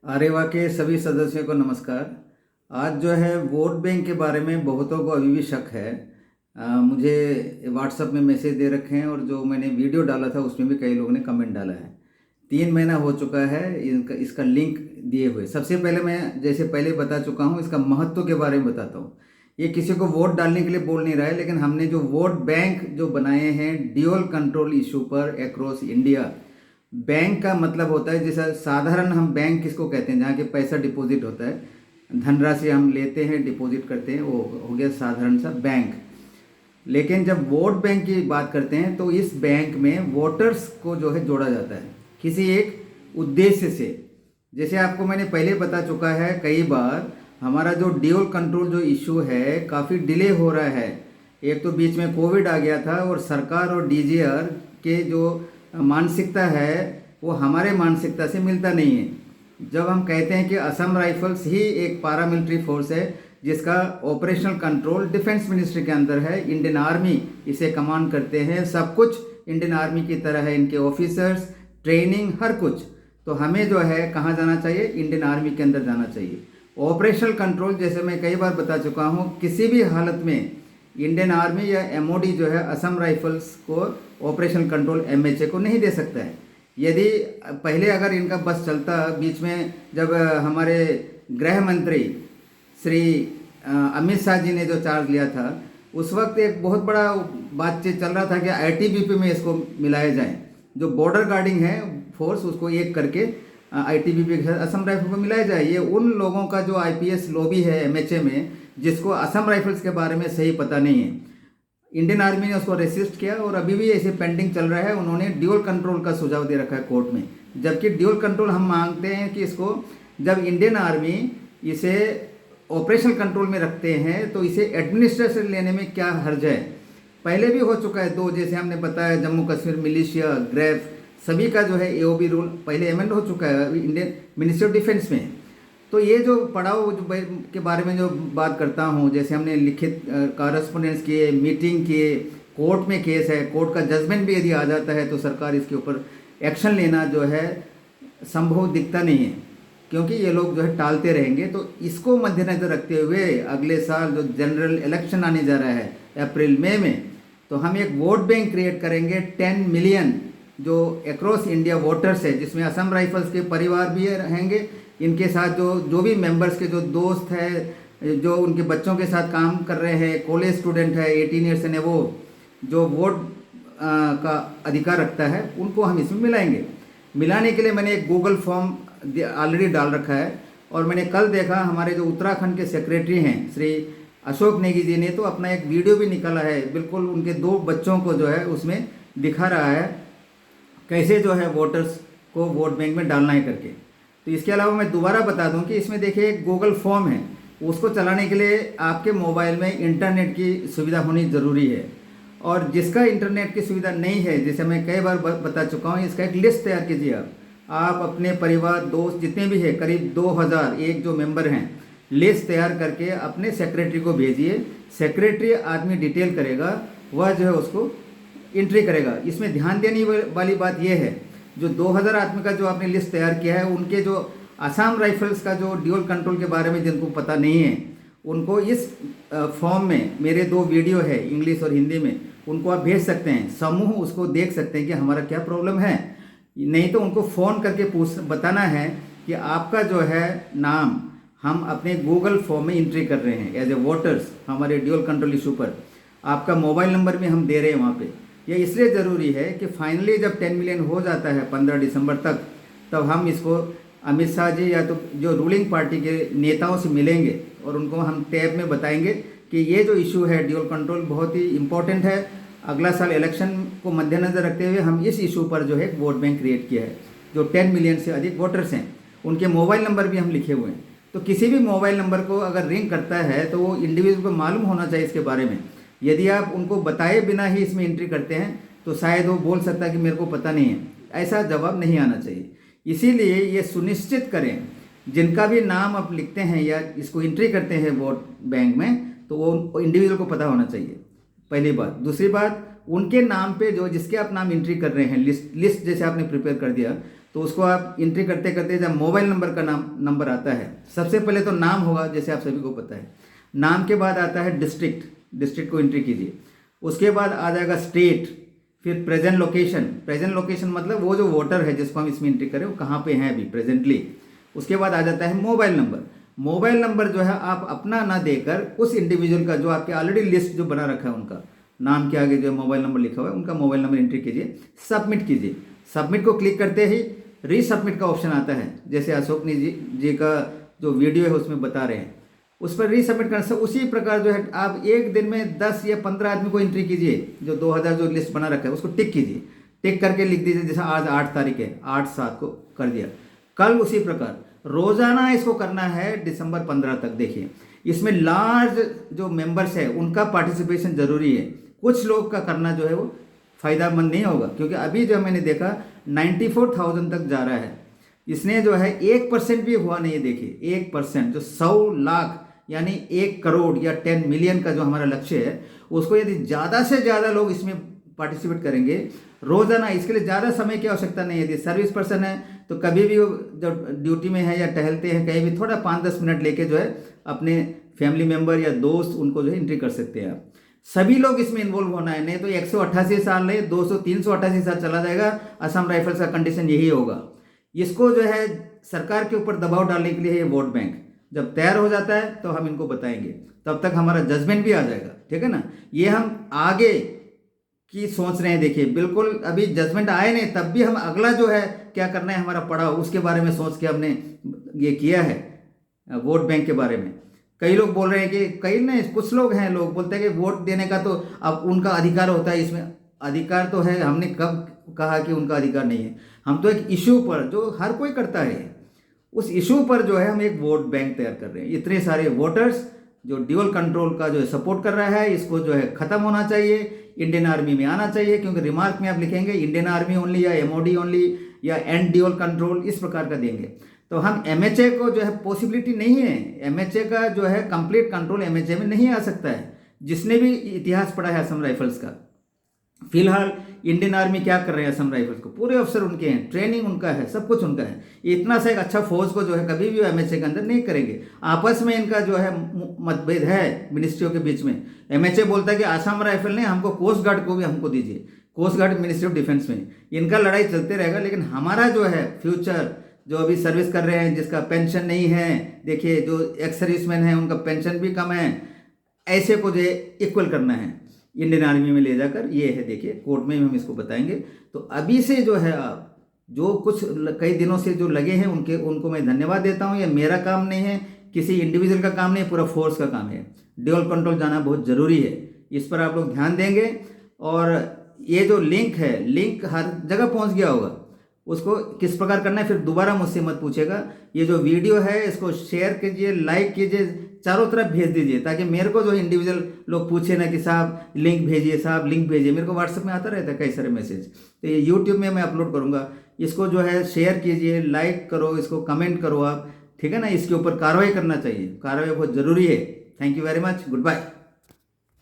आरेवा के सभी सदस्यों को नमस्कार। आज जो है वोट बैंक के बारे में बहुतों को अभी भी शक है। मुझे व्हाट्सएप में मैसेज दे रखे हैं और जो मैंने वीडियो डाला था उसमें भी कई लोगों ने कमेंट डाला है। 3 महीना हो चुका है इसका लिंक दिए हुए। सबसे पहले मैं जैसे पहले बता चुका हूँ, इसका महत्व के बारे में बताता हूँ। ये किसी को वोट डालने के लिए बोल नहीं रहा है, लेकिन हमने जो वोट बैंक जो बनाए हैं ड्यूअल कंट्रोल इशू पर अक्रॉस इंडिया। बैंक का मतलब होता है, जैसा साधारण हम बैंक किसको कहते हैं, जहाँ के पैसा डिपॉजिट होता है, धनराशि हम लेते हैं डिपॉजिट करते हैं, वो हो गया साधारण सा बैंक। लेकिन जब वोट बैंक की बात करते हैं तो इस बैंक में वोटर्स को जो है जोड़ा जाता है किसी एक उद्देश्य से। जैसे आपको मैंने पहले बता चुका है कई बार, हमारा जो ड्यूअल कंट्रोल जो इशू है काफ़ी डिले हो रहा है। एक तो बीच में कोविड आ गया था और सरकार और डीजीआर के जो मानसिकता है वो हमारे मानसिकता से मिलता नहीं है। जब हम कहते हैं कि असम राइफल्स ही एक पारामिलिट्री फोर्स है जिसका ऑपरेशनल कंट्रोल डिफेंस मिनिस्ट्री के अंदर है, इंडियन आर्मी इसे कमांड करते हैं, सब कुछ इंडियन आर्मी की तरह है, इनके ऑफिसर्स, ट्रेनिंग, हर कुछ। तो हमें जो है कहाँ जाना चाहिए, इंडियन आर्मी के अंदर जाना चाहिए। ऑपरेशनल कंट्रोल जैसे मैं कई बार बता चुका हूँ, किसी भी हालत में इंडियन आर्मी या एमओडी जो है असम राइफल्स को ऑपरेशन कंट्रोल एमएचए को नहीं दे सकता है। यदि पहले अगर इनका बस चलता, बीच में जब हमारे गृह मंत्री श्री अमित शाह जी ने जो चार्ज लिया था, उस वक्त एक बहुत बड़ा बातचीत चल रहा था कि आईटीबीपी में इसको मिलाया जाए। जो बॉर्डर गार्डिंग है फोर्स, उसको एक करके आईटीबीपी के साथ असम राइफल को मिलाया जाए। ये उन लोगों का जो आईपीएस लॉबी है एमएचए में, जिसको असम राइफल्स के बारे में सही पता नहीं है। इंडियन आर्मी ने उसको रेसिस्ट किया और अभी भी ऐसे पेंडिंग चल रहा है। उन्होंने ड्यूअल कंट्रोल का सुझाव दे रखा है कोर्ट में, जबकि ड्यूअल कंट्रोल हम मांगते हैं कि इसको, जब इंडियन आर्मी इसे ऑपरेशनल कंट्रोल में रखते हैं तो इसे एडमिनिस्ट्रेशन लेने में क्या हर्ज है। पहले भी हो चुका है दो, जैसे हमने बताया जम्मू कश्मीर मिलिशिया, ग्रेफ, सभी का जो है एओबी रूल पहले अमेंड हो चुका है इंडियन मिनिस्ट्री ऑफ डिफेंस में। तो ये जो पड़ाव के बारे में जो बात करता हूँ, जैसे हमने लिखित कॉरेस्पोंडेंस किए, मीटिंग किए, कोर्ट में केस है, कोर्ट का जजमेंट भी यदि आ जाता है तो सरकार इसके ऊपर एक्शन लेना जो है संभव दिखता नहीं है, क्योंकि ये लोग जो है टालते रहेंगे। तो इसको मद्देनजर रखते हुए अगले साल जो जनरल इलेक्शन आने जा रहा है अप्रैल मई में, तो हम एक वोट बैंक क्रिएट करेंगे 10 मिलियन जो अक्रॉस इंडिया वोटर्स है, जिसमें असम राइफल्स के परिवार भी रहेंगे, इनके साथ जो भी मेंबर्स के जो दोस्त है, जो उनके बच्चों के साथ काम कर रहे हैं, कॉलेज स्टूडेंट है, 18 ईयर्स एंड वो जो वोट का अधिकार रखता है, उनको हम इसमें मिलाएंगे। मिलाने के लिए मैंने एक गूगल फॉर्म ऑलरेडी डाल रखा है और मैंने कल देखा हमारे जो उत्तराखंड के सेक्रेटरी हैं श्री अशोक नेगी जी ने तो अपना एक वीडियो भी निकाला है, बिल्कुल उनके 2 बच्चों को जो है उसमें दिखा रहा है कैसे जो है वोटर्स को वोट बैंक में डालना है करके। तो इसके अलावा मैं दोबारा बता दूं कि इसमें देखिए एक गूगल फॉर्म है, उसको चलाने के लिए आपके मोबाइल में इंटरनेट की सुविधा होनी ज़रूरी है। और जिसका इंटरनेट की सुविधा नहीं है, जैसे मैं कई बार बता चुका हूँ, इसका एक लिस्ट तैयार कीजिए। आप अपने परिवार, दोस्त जितने भी हैं, करीब 2001 जो मेंबर हैं, लिस्ट तैयार करके अपने सेक्रेटरी को भेजिए। सेक्रेटरी आदमी डिटेल करेगा, वह जो है उसको एंट्री करेगा। इसमें ध्यान देने वाली बात यह है, जो 2000 आदमी का जो आपने लिस्ट तैयार किया है, उनके जो असम राइफल्स का जो ड्यूअल कंट्रोल के बारे में जिनको पता नहीं है, उनको इस फॉर्म में मेरे 2 वीडियो है इंग्लिश और हिंदी में, उनको आप भेज सकते हैं। समूह उसको देख सकते हैं कि हमारा क्या प्रॉब्लम है। नहीं तो उनको फ़ोन करके बताना है कि आपका जो है नाम हम अपने गूगल फॉर्म में एंट्री कर रहे हैं एज ए वोटर्स, हमारे ड्यूअल कंट्रोल इशू पर। आपका मोबाइल नंबर भी हम दे रहे हैं वहाँ पे। यह इसलिए ज़रूरी है कि फाइनली जब 10 मिलियन हो जाता है 15 दिसंबर तक, तब हम इसको अमित शाह जी या तो जो रूलिंग पार्टी के नेताओं से मिलेंगे और उनको हम टैब में बताएंगे कि ये जो इशू है ड्यूअल कंट्रोल बहुत ही इम्पोर्टेंट है। अगला साल इलेक्शन को मद्देनजर रखते हुए हम इस इशू पर जो है वोट बैंक क्रिएट किया है। जो 10 मिलियन से अधिक वोटर्स हैं, उनके मोबाइल नंबर भी हम लिखे हुए हैं। तो किसी भी मोबाइल नंबर को अगर रिंग करता है तो वो इंडिविजुअल को मालूम होना चाहिए इसके बारे में। यदि आप उनको बताए बिना ही इसमें एंट्री करते हैं तो शायद वो बोल सकता है कि मेरे को पता नहीं है, ऐसा जवाब नहीं आना चाहिए। इसीलिए ये सुनिश्चित करें, जिनका भी नाम आप लिखते हैं या इसको एंट्री करते हैं वोट बैंक में, तो वो इंडिविजुअल को पता होना चाहिए, पहली बात। दूसरी बात, उनके नाम पे जो जिसके आप नाम एंट्री कर रहे हैं, लिस्ट जैसे आपने प्रिपेयर कर दिया, तो उसको आप एंट्री करते करते जब मोबाइल नंबर का नंबर आता है, सबसे पहले तो नाम होगा, जैसे आप सभी को पता है। नाम के बाद आता है डिस्ट्रिक्ट, डिस्ट्रिक्ट को एंट्री कीजिए। उसके बाद आ जाएगा स्टेट, फिर प्रेजेंट लोकेशन। प्रेजेंट लोकेशन मतलब वो जो वोटर है जिसको हम इसमें एंट्री करें वो कहाँ पे हैं अभी प्रेजेंटली। उसके बाद आ जाता है मोबाइल नंबर। मोबाइल नंबर जो है आप अपना ना देकर उस इंडिविजुअल का, जो आपके ऑलरेडी लिस्ट जो बना रखा है उनका नाम के आगे जो मोबाइल नंबर लिखा हुआ है, उनका मोबाइल नंबर एंट्री कीजिए, सबमिट कीजिए। सबमिट को क्लिक करते ही रीसबमिट का ऑप्शन आता है, जैसे अशोक जी का जो वीडियो है उसमें बता रहे हैं, उस पर रीसबमिट करने से उसी प्रकार जो है आप एक दिन में 10 या 15 आदमी को एंट्री कीजिए। जो 2000 जो लिस्ट बना रखा है उसको टिक कीजिए, टिक करके लिख दीजिए, जैसे आज 8 तारीख है, 8/7 को कर दिया। कल उसी प्रकार रोजाना इसको करना है दिसंबर 15 तक। देखिए इसमें लार्ज जो मेंबर्स है उनका पार्टिसिपेशन जरूरी है। कुछ लोग का करना जो है वो फायदेमंद नहीं होगा, क्योंकि अभी जो मैंने देखा 94,000 तक जा रहा है। इसने जो है 1% भी हुआ नहीं है। देखिए 1% जो 100 लाख यानी 1 करोड़ या 10 मिलियन का जो हमारा लक्ष्य है, उसको यदि ज़्यादा से ज़्यादा लोग इसमें पार्टिसिपेट करेंगे रोजाना, इसके लिए ज़्यादा समय की आवश्यकता नहीं है। यदि सर्विस पर्सन है तो कभी भी वो जब ड्यूटी में है या टहलते हैं कहीं भी, थोड़ा 5-10 मिनट लेके जो है अपने फैमिली मेम्बर या दोस्त उनको जो है एंट्री कर सकते हैं आप। सभी लोग इसमें इन्वॉल्व होना है, नहीं तो 188 साल नहीं 200-388 साल चला जाएगा। असम राइफल्स का कंडीशन यही होगा। इसको जो है सरकार के ऊपर दबाव डालने के लिए ये वोट बैंक जब तैयार हो जाता है तो हम इनको बताएंगे, तब तक हमारा जजमेंट भी आ जाएगा, ठीक है ना। ये हम आगे की सोच रहे हैं। देखिए बिल्कुल अभी जजमेंट आए नहीं, तब भी हम अगला जो है क्या करना है हमारा पड़ा उसके बारे में सोच के हमने ये किया है वोट बैंक के बारे में। कई लोग बोल रहे हैं कि कई नहीं, कुछ लोग हैं, लोग बोलते हैं कि वोट देने का तो अब उनका अधिकार होता है। इसमें अधिकार तो है, हमने कब कहा कि उनका अधिकार नहीं है। हम तो एक इशू पर जो हर कोई करता है, उस इशू पर जो है हम एक वोट बैंक तैयार कर रहे हैं। इतने सारे वोटर्स जो ड्यूअल कंट्रोल का जो है सपोर्ट कर रहा है, इसको जो है खत्म होना चाहिए, इंडियन आर्मी में आना चाहिए। क्योंकि रिमार्क में आप लिखेंगे इंडियन आर्मी ओनली या MOD ओनली या एंड ड्यूअल कंट्रोल, इस प्रकार का देंगे। तो हम MHA को जो है पॉसिबिलिटी नहीं है, MHA का जो है कंप्लीट कंट्रोल MHA में नहीं आ सकता है। जिसने भी इतिहास पढ़ा है असम राइफल्स का, फिलहाल इंडियन आर्मी क्या कर रहे हैं असम राइफल्स को, पूरे अफसर उनके हैं, ट्रेनिंग उनका है, सब कुछ उनका है। इतना सा एक अच्छा फौज को जो है कभी भी MHA के अंदर नहीं करेंगे। आपस में इनका जो है मतभेद है मिनिस्ट्रियों के बीच में। MHA बोलता है कि असम राइफल ने हमको कोस्ट गार्ड को भी हमको दीजिए, coast guard ministry of defence में। इनका लड़ाई चलते रहेगा, लेकिन हमारा जो है फ्यूचर जो अभी सर्विस कर रहे हैं जिसका पेंशन नहीं है, देखिए जो एक्स सर्विसमैन है उनका पेंशन भी कम है, ऐसे को जो है इक्वल करना है इंडियन आर्मी में ले जाकर। ये है देखिए कोर्ट में हम इसको बताएंगे। तो अभी से जो है आप जो कुछ कई दिनों से जो लगे हैं उनको मैं धन्यवाद देता हूँ। ये मेरा काम नहीं है, किसी इंडिविजुअल का काम नहीं, पूरा फोर्स का काम है। ड्यूअल कंट्रोल जाना बहुत ज़रूरी है, इस पर आप लोग ध्यान देंगे। और ये जो लिंक है, लिंक हर जगह पहुँच गया होगा, उसको किस प्रकार करना है फिर दोबारा मुझसे मत पूछेगा। ये जो वीडियो है इसको शेयर कीजिए, लाइक कीजिए, चारों तरफ भेज दीजिए, ताकि मेरे को जो इंडिविजुअल लोग पूछे ना कि साहब लिंक भेजिए, साहब लिंक भेजिए। मेरे को व्हाट्सएप में आता रहता है कई सारे मैसेज, तो ये यूट्यूब में मैं अपलोड करूँगा। इसको जो है शेयर कीजिए, लाइक करो, इसको कमेंट करो आप, ठीक है ना। इसके ऊपर कार्रवाई करना चाहिए, कार्रवाई बहुत ज़रूरी है। Thank you very much, good bye.